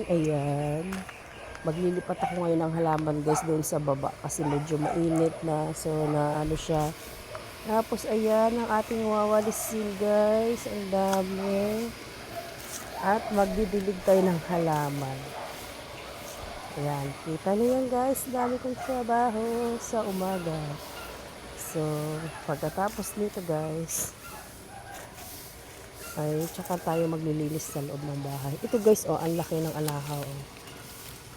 Ayan. Maglilipat ako ngayon ng halaman guys doon sa baba kasi medyo mainit na. So na ano siya. Tapos ayan ang ating wawalisin guys. Ang dami. At magdidilig tayo ng halaman. Ayan. Kita niyo yan guys. Dami kong trabaho sa umaga. So pagkatapos nito guys ay tsaka tayo maglilinis sa loob ng bahay. Ito guys, oh, ang laki ng alahaw.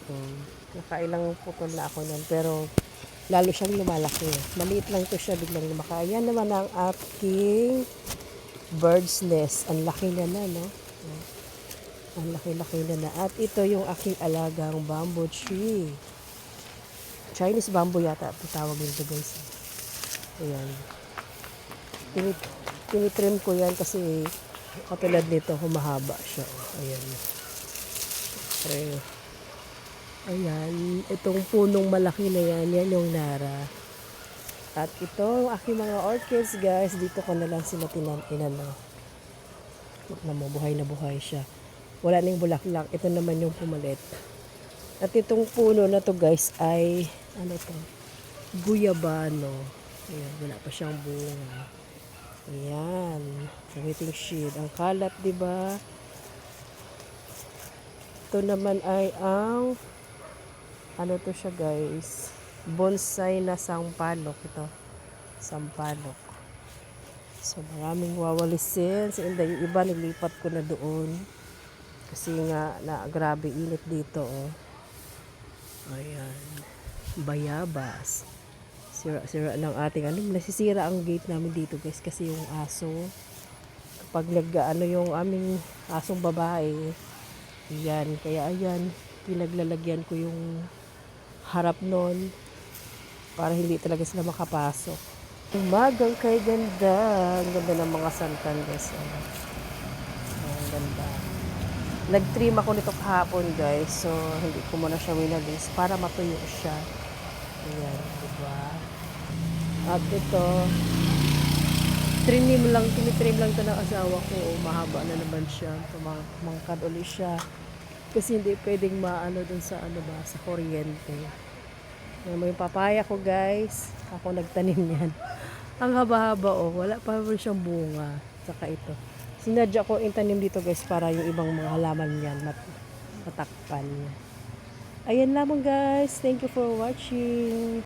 Oh. Nakailang putol na ako nun, pero lalo siyang lumalaki. Maliit lang to siya, biglang lumaki. Ayan naman ang aking bird's nest. Ang laki na na, no? Oh. Ang laki-laki na na. At ito yung aking alagang bamboo tree. Chinese bamboo yata ito tawag nito guys. Ayan. Tinitrim ko yan kasi katulad nito, humahaba siya. Ayan. Okay. Ayan. Itong punong malaki na yan, yan yung Nara. At ito, ang aking mga orchids, guys. Dito ko na lang sila tinanong. Buhay na buhay siya. Wala na yung bulaklak. Ito naman yung pumalit. At itong puno na to, guys, ay, ano to? Guyabano. Ayan, wala pa siyang bunga. Ayan, waiting sheet. Ang kalat, di ba? Ito naman ay ang ano to siya, guys? Bonsai na sampalok ito. Sampalok. So, maraming wawalisin. So, yung iba nilipat ko na doon. Kasi nga, grabe init dito, oh. Ayan. Bayabas. Sira ng ating nasisira ang gate namin dito guys kasi yung aso kapag nag-ano yung aming asong babae yan, kaya ayan pinaglalagyan ko yung harap nun para hindi talaga sila makapasok. Umagang kay ganda, ang ganda ng mga santan guys. Ang ganda. Nag-trim ako nito kahapon guys, so hindi ko muna siya winalis para matuyo siya. Ayan, diba? At ito, tinitrim lang ito ng asawa ko. Mahaba na naman siya. Tumangkad ulit siya. Kasi hindi pwedeng maano dun sa ano ba, sa kuryente. May papaya ko guys. Ako nagtanim yan. Ang haba-haba oh. Wala pa rin siyang bunga. Saka ito. Sinadya ko intanim dito guys para yung ibang mga halaman yan matakpan. Ayan lamang guys. Thank you for watching.